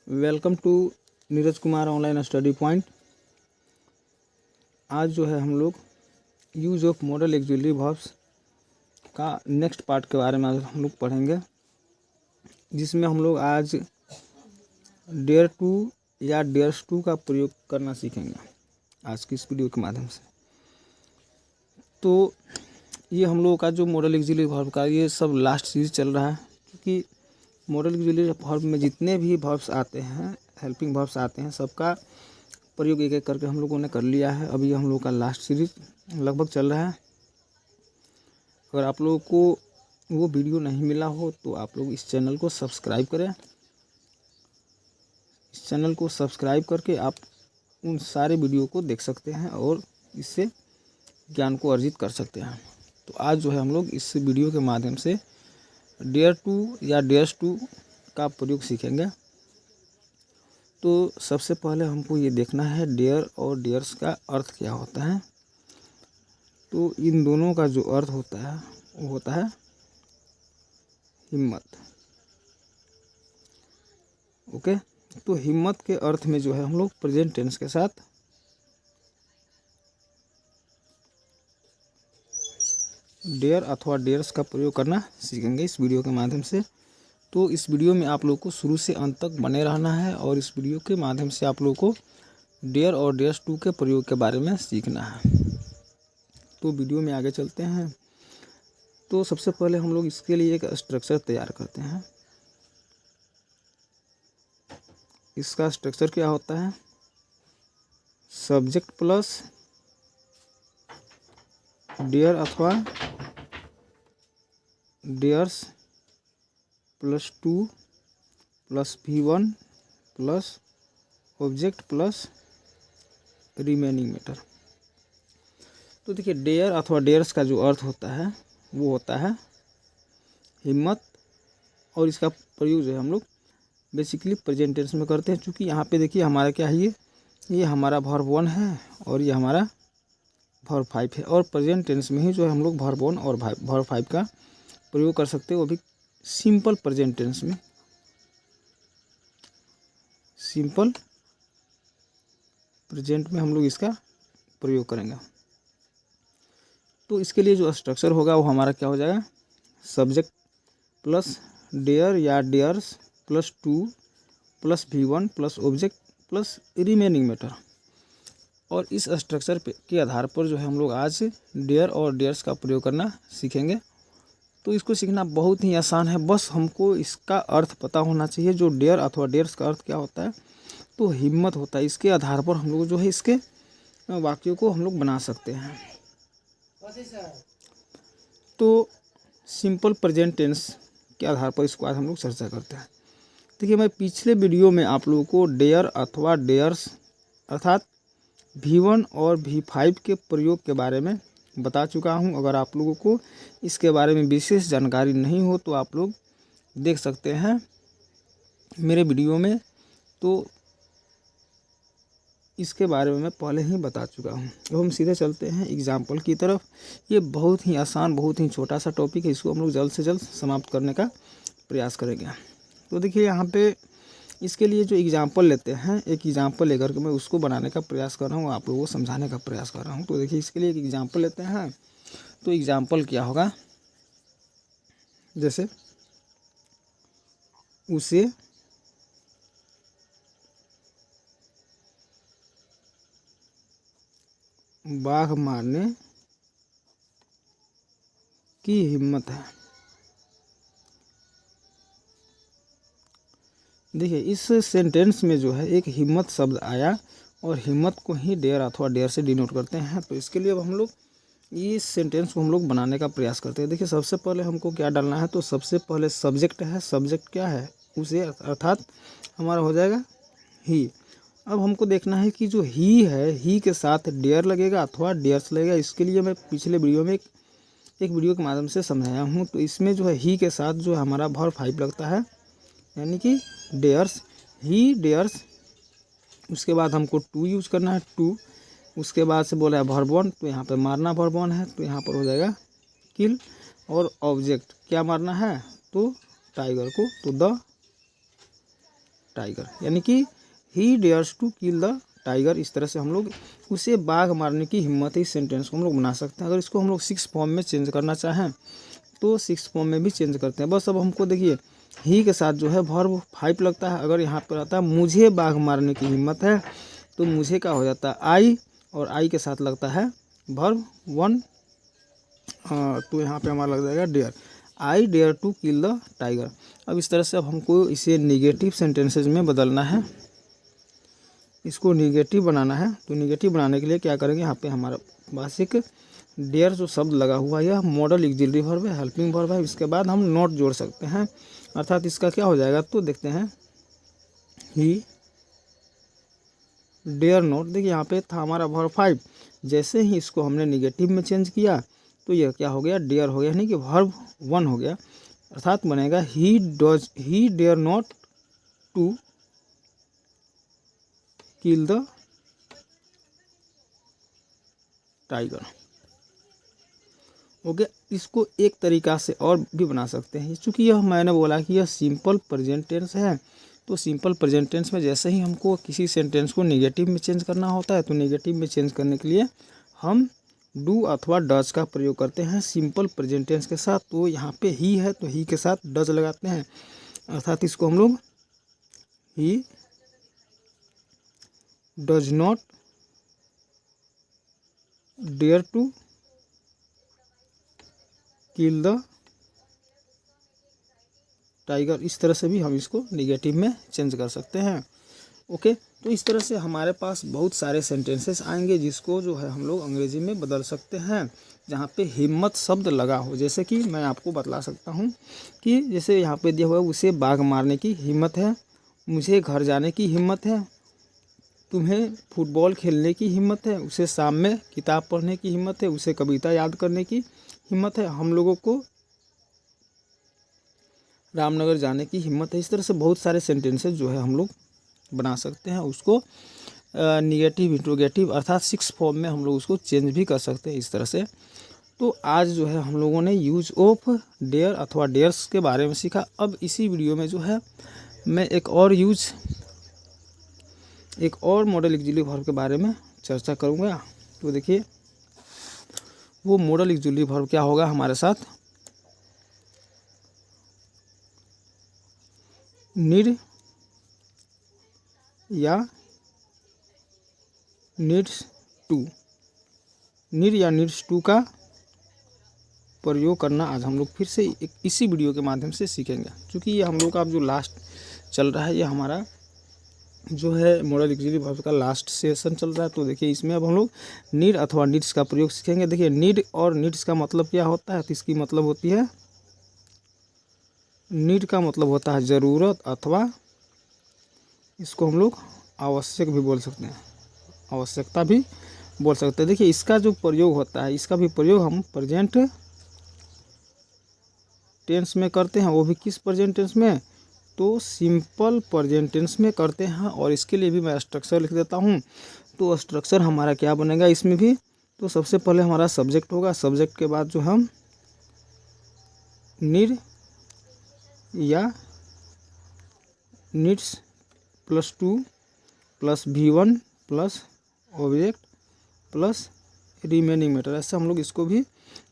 Welcome to Neeraj Kumar online study point. आज जो है हम लोग use of modal auxiliary verbs का नेक्स्ट पार्ट के बारे में आज हम लोग पढ़ेंगे, जिसमें हम लोग आज डेयर टू या डेयर्स टू का प्रयोग करना सीखेंगे आज की इस वीडियो के माध्यम से। तो ये हम लोगों का जो मॉडल ऑक्सिलरी वर्ब का ये सब लास्ट सीरीज चल रहा है, क्योंकि मॉडल ऑक्सिलरी वर्ब में जितने भी वर्ब्स आते हैं, हेल्पिंग वर्ब्स आते हैं, सबका प्रयोग एक एक करके हम लोगों ने कर लिया है। अभी हम लोगों का लास्ट सीरीज लगभग चल रहा है। अगर आप लोगों को वो वीडियो नहीं मिला हो तो आप लोग इस चैनल को सब्सक्राइब करें। इस चैनल को सब्सक्राइब करके आप उन सारे वीडियो को देख सकते हैं और इससे ज्ञान को अर्जित कर सकते हैं। तो आज जो है हम लोग इस वीडियो के माध्यम से डेयर टू या डेयर्स टू का प्रयोग सीखेंगे। तो सबसे पहले हमको ये देखना है डेयर और डेयर्स का अर्थ क्या होता है। तो इन दोनों का जो अर्थ होता है वो होता है हिम्मत। ओके, तो हिम्मत के अर्थ में जो है हम लोग प्रेजेंट टेंस के साथ डेयर अथवा डेयर्स का प्रयोग करना सीखेंगे इस वीडियो के माध्यम से। तो इस वीडियो में आप लोग को शुरू से अंत तक बने रहना है और इस वीडियो के माध्यम से आप लोग को डेयर और डेयर्स टू के प्रयोग के बारे में सीखना है। तो वीडियो में आगे चलते हैं। तो सबसे पहले हम लोग इसके लिए एक स्ट्रक्चर तैयार करते हैं। इसका स्ट्रक्चर क्या होता है? सब्जेक्ट प्लस डेयर अथवा dares plus two plus V1 plus object plus remaining matter. तो देखिए, डेयर अथवा डेयर्स का जो अर्थ होता है वो होता है हिम्मत, और इसका प्रयोग जो है हम लोग बेसिकली प्रेजेंट टेंस में करते हैं। क्योंकि यहाँ पे देखिए हमारा क्या है, ये हमारा वर्ब 1 है और ये हमारा वर्ब 5 है, और प्रेजेंट टेंस में ही जो है हम लोग वर्ब 1 और वर्ब 5 का प्रयोग कर सकते हैं, वो भी सिंपल प्रेजेंट टेंस में। सिंपल प्रेजेंट में हम लोग इसका प्रयोग करेंगे। तो इसके लिए जो स्ट्रक्चर होगा वो हमारा क्या हो जाएगा? सब्जेक्ट प्लस डेयर या dares plus two plus V1 plus object plus remaining matter. और इस स्ट्रक्चर के आधार पर जो है हम लोग आज डेयर और डेयर्स का प्रयोग करना सीखेंगे। तो इसको सीखना बहुत ही आसान है, बस हमको इसका अर्थ पता होना चाहिए। जो डेयर अथवा डेयर्स का अर्थ क्या होता है? तो हिम्मत होता है। इसके आधार पर हम लोग जो है इसके वाक्यों को हम लोग बना सकते हैं। तो सिंपल प्रेजेंट टेंस के आधार पर इसको आज हम लोग चर्चा करते हैं। देखिए, मैं पिछले वीडियो में आप लोगों को डेयर अथवा डेयर्स अर्थात V1 और V5 के प्रयोग के बारे में बता चुका हूं। अगर आप लोगों को इसके बारे में विशेष जानकारी नहीं हो तो आप लोग देख सकते हैं मेरे वीडियो में। तो इसके बारे में मैं पहले ही बता चुका हूं। अब हम सीधे चलते हैं एग्जाम्पल की तरफ। ये बहुत ही आसान, बहुत ही छोटा सा टॉपिक है, इसको हम लोग जल्द से जल्द समाप्त करने का प्रयास करेंगे। तो देखिए, यहाँ पे इसके लिए जो एग्जाम्पल लेते हैं, एक एग्जाम्पल लेकर के मैं उसको बनाने का प्रयास कर रहा हूँ, आप लोगों को समझाने का प्रयास कर रहा हूँ। तो देखिए, इसके लिए एक एग्जाम्पल लेते हैं। तो एग्जाम्पल क्या होगा? जैसे उसे बाघ मारने की हिम्मत है। देखिए, इस सेंटेंस में जो है एक हिम्मत शब्द आया और हिम्मत को ही डेयर अथवा डेयर से डिनोट करते हैं। तो इसके लिए अब हम लोग इस सेंटेंस को हम लोग बनाने का प्रयास करते हैं। देखिए, सबसे पहले हमको क्या डालना है? तो सबसे पहले सब्जेक्ट है। सब्जेक्ट क्या है? उसे, अर्थात हमारा हो जाएगा ही। अब हमको देखना है कि जो ही है, ही के साथ डेयर लगेगा अथवा डेयर्स लगेगा। इसके लिए मैं पिछले वीडियो में एक वीडियो के माध्यम से समझाया हूँ। तो इसमें जो है ही के साथ जो हमारा वर्ब 5 लगता है, यानी कि डेयर्स, ही डेयर्स। उसके बाद हमको टू यूज करना है, टू। उसके बाद से बोला है वर्ब 1, तो यहाँ पे मारना वर्ब 1 है, तो यहाँ पर हो जाएगा किल। और ऑब्जेक्ट क्या मारना है? तो टाइगर को। तो द टाइगर, यानी कि he dares to kill the tiger. इस तरह से हम लोग उसे बाघ मारने की हिम्मत है, इस सेंटेंस को हम लोग बना सकते हैं। अगर इसको हम लोग 6 फॉर्म में चेंज करना चाहें तो 6 फॉर्म में भी चेंज करते हैं। बस अब हमको देखिए ही के साथ जो है वर्ब 5 लगता है। अगर यहाँ पर आता है मुझे बाघ मारने की हिम्मत है तो मुझे क्या हो जाता है आई, और आई के साथ लगता है वर्ब 1, तो यहाँ पे हमारा लग जाएगा dare, I dare to kill the tiger. अब इस तरह से अब हमको इसे निगेटिव सेंटेंसेज में बदलना है, इसको निगेटिव बनाना है। तो निगेटिव बनाने के लिए क्या करेंगे, यहाँ पे हमारा पास एक डेयर जो शब्द लगा हुआ है यह मॉडल ऑक्सिलरी वर्ब है, हेल्पिंग वर्ब है। इसके बाद हम नॉट जोड़ सकते हैं, अर्थात इसका क्या हो जाएगा, तो देखते हैं ही डेयर नॉट। देखिए यहाँ पे था हमारा वर्ब 5, जैसे ही इसको हमने निगेटिव में चेंज किया तो यह क्या हो गया, डेयर हो गया, यानी कि वर्ब 1 हो गया। अर्थात बनेगा he dare not to kill the tiger. Okay, इसको एक तरीका से और भी बना सकते हैं। चूँकि यह मैंने बोला कि यह सिंपल प्रेजेंट टेंस है, तो सिंपल प्रेजेंट टेंस में जैसे ही हमको किसी सेंटेंस को नेगेटिव में चेंज करना होता है तो नेगेटिव में चेंज करने के लिए हम डू अथवा डज का प्रयोग करते हैं सिंपल प्रेजेंट टेंस के साथ। तो यहाँ पे ही है तो ही के साथ डज लगाते हैं, अर्थात इसको हम लोग he does not dare to kill the tiger. इस तरह से भी हम इसको निगेटिव में चेंज कर सकते हैं। ओके, तो इस तरह से हमारे पास बहुत सारे सेंटेंसेस आएंगे जिसको जो है हम लोग अंग्रेजी में बदल सकते हैं जहाँ पे हिम्मत शब्द लगा हो। जैसे कि मैं आपको बतला सकता हूँ कि जैसे यहाँ पे दिया हुआ है उसे बाघ मारने की हिम्मत है, मुझे घर जाने की हिम्मत है, तुम्हें फुटबॉल खेलने की हिम्मत है, उसे शाम में किताब पढ़ने की हिम्मत है, उसे कविता याद करने की हिम्मत है, हम लोगों को रामनगर जाने की हिम्मत है। इस तरह से बहुत सारे सेंटेंसेस जो है हम लोग बना सकते हैं, उसको निगेटिव इंट्रोगेटिव अर्थात 6 फॉर्म में हम लोग उसको चेंज भी कर सकते हैं इस तरह से। तो आज जो है हम लोगों ने यूज ऑफ डेयर अथवा डेयर्स के बारे में सीखा। अब इसी वीडियो में जो है मैं एक और मॉडल ऑक्सिलरी वर्ब के बारे में चर्चा करूँगा। तो देखिए वो मॉडल ऑक्सिलरी वर्ब क्या होगा हमारे साथ, नीड या नीड्स टू, नीड या नीड्स टू का प्रयोग करना आज हम लोग फिर से इसी वीडियो के माध्यम से सीखेंगे। क्योंकि ये हम लोग का अब जो लास्ट चल रहा है, ये हमारा जो है मॉडल ऑक्सिलरी वर्ब का लास्ट सेशन चल रहा है। तो देखिए इसमें अब हम लोग नीड अथवा नीड्स का प्रयोग सीखेंगे। देखिए नीड और नीड्स का मतलब क्या होता है, तो इसकी मतलब होती है, नीड का मतलब होता है ज़रूरत अथवा इसको हम लोग आवश्यक भी बोल सकते हैं, आवश्यकता भी बोल सकते हैं। देखिए इसका जो प्रयोग होता है, इसका भी प्रयोग हम प्रेजेंट टेंस में करते हैं, वो भी किस प्रेजेंट टेंस में, तो सिंपल प्रेजेंट टेंस में करते हैं। और इसके लिए भी मैं स्ट्रक्चर लिख देता हूँ। तो स्ट्रक्चर हमारा क्या बनेगा इसमें भी, तो सबसे पहले हमारा सब्जेक्ट होगा, सब्जेक्ट के बाद जो हम नीड या needs plus 2 plus V1 plus object plus remaining matter, ऐसे हम लोग इसको भी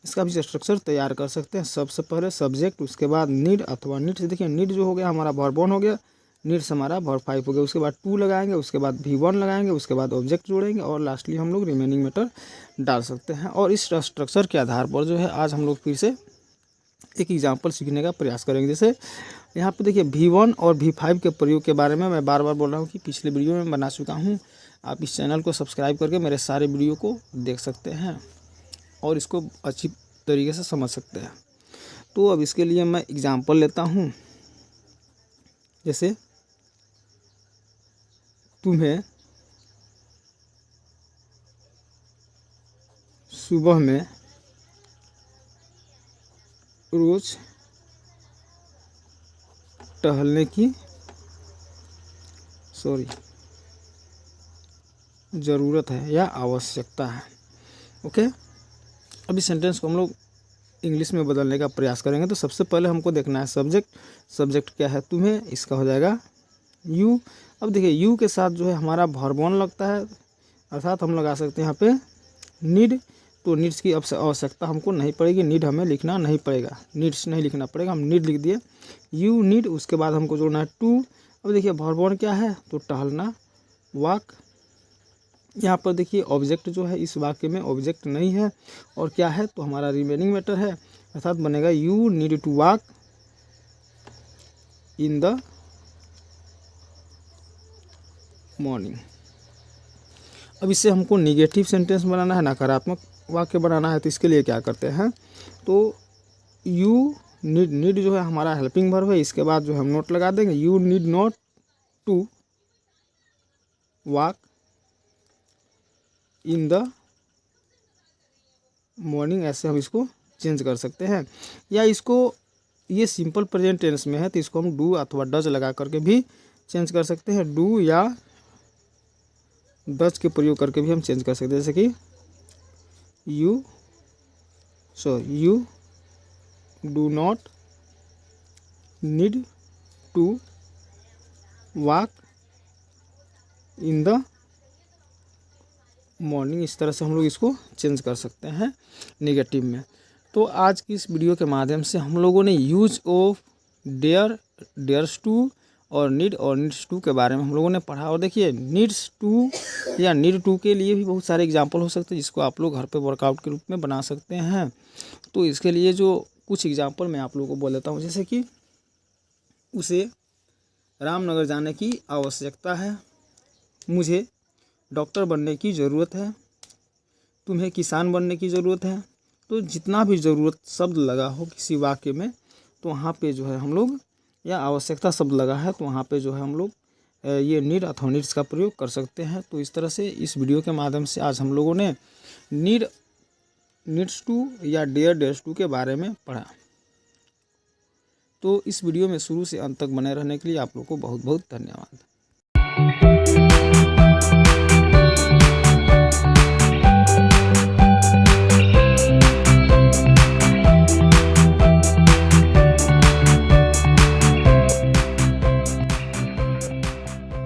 इसका भी स्ट्रक्चर तैयार कर सकते हैं। सबसे पहले सब्जेक्ट, उसके बाद नीड अथवा नीड्स। देखिए नीड जो हो गया हमारा वर्ब 1 हो गया, नीड्स हमारा वर्ब 5 हो गया, उसके बाद 2 लगाएंगे, उसके बाद V1 लगाएंगे, उसके बाद ऑब्जेक्ट जोड़ेंगे और लास्टली हम लोग रिमेनिंग मैटर डाल सकते हैं। और इस स्ट्रक्चर के आधार पर जो है आज हम लोग फिर से एक एग्जाम्पल सीखने का प्रयास करेंगे। जैसे यहाँ पे देखिए V1 और V5 के प्रयोग के बारे में मैं बार बार बोल रहा हूँ कि पिछले वीडियो में बना चुका हूँ। आप इस चैनल को सब्सक्राइब करके मेरे सारे वीडियो को देख सकते हैं और इसको अच्छी तरीके से समझ सकते हैं। तो अब इसके लिए मैं एग्जाम्पल लेता हूँ। जैसे तुम्हें सुबह में रोज टहलने की ज़रूरत है या आवश्यकता है। ओके, अभी सेंटेंस को हम लोग इंग्लिश में बदलने का प्रयास करेंगे। तो सबसे पहले हमको देखना है सब्जेक्ट, सब्जेक्ट क्या है तुम्हें, इसका हो जाएगा यू। अब देखिए यू के साथ जो है हमारा वर्ब वन लगता है, अर्थात हम लगा सकते हैं यहाँ पे नीड। तो नीड्स की आवश्यकता हमको नहीं पड़ेगी, नीड हमें लिखना नहीं पड़ेगा, नीड्स नहीं लिखना पड़ेगा, हम नीड लिख दिए। यू नीड, उसके बाद हमको जोड़ना है टू। अब देखिए वर्ब वन क्या है, तो टहलना, वॉक। यहाँ पर देखिए ऑब्जेक्ट जो है इस वाक्य में ऑब्जेक्ट नहीं है, और क्या है तो हमारा रिमेनिंग मैटर है, अर्थात बनेगा you need to walk in the morning. अब इससे हमको निगेटिव सेंटेंस बनाना है, नकारात्मक वाक्य बनाना है, तो इसके लिए क्या करते हैं, तो यू नीड, नीड जो है हमारा हेल्पिंग वर्ब है, इसके बाद जो हम नोट लगा देंगे, you need not to walk in the morning, ऐसे हम इसको चेंज कर सकते हैं। या इसको ये सिंपल प्रेजेंट टेंस में है तो इसको हम डू अथवा डज लगा करके भी चेंज कर सकते हैं, डू या डज के प्रयोग करके भी हम चेंज कर सकते हैं, जैसे कि you do not need to walk in the morning. इस तरह से हम लोग इसको चेंज कर सकते हैं नेगेटिव में। तो आज की इस वीडियो के माध्यम से हम लोगों ने use of dare, dares to और नीड और नीड्स टू के बारे में हम लोगों ने पढ़ा। और देखिए नीड्स टू या नीड टू के लिए भी बहुत सारे एग्जाम्पल हो सकते हैं जिसको आप लोग घर पे वर्कआउट के रूप में बना सकते हैं। तो इसके लिए जो कुछ एग्जाम्पल मैं आप लोगों को बोल देता हूँ, जैसे कि उसे रामनगर जाने की आवश्यकता है, मुझे डॉक्टर बनने की ज़रूरत है, तुम्हें किसान बनने की ज़रूरत है। तो जितना भी ज़रूरत शब्द लगा हो किसी वाक्य में, तो वहाँ पे जो है हम लोग, या आवश्यकता शब्द लगा है तो वहाँ पे जो है हम लोग ये नीड अथवा नीड्स का प्रयोग कर सकते हैं। तो इस तरह से इस वीडियो के माध्यम से आज हम लोगों ने नीड, नीड्स टू या डेयर, डेयर्स टू के बारे में पढ़ा। तो इस वीडियो में शुरू से अंत तक बने रहने के लिए आप लोग को बहुत बहुत धन्यवाद।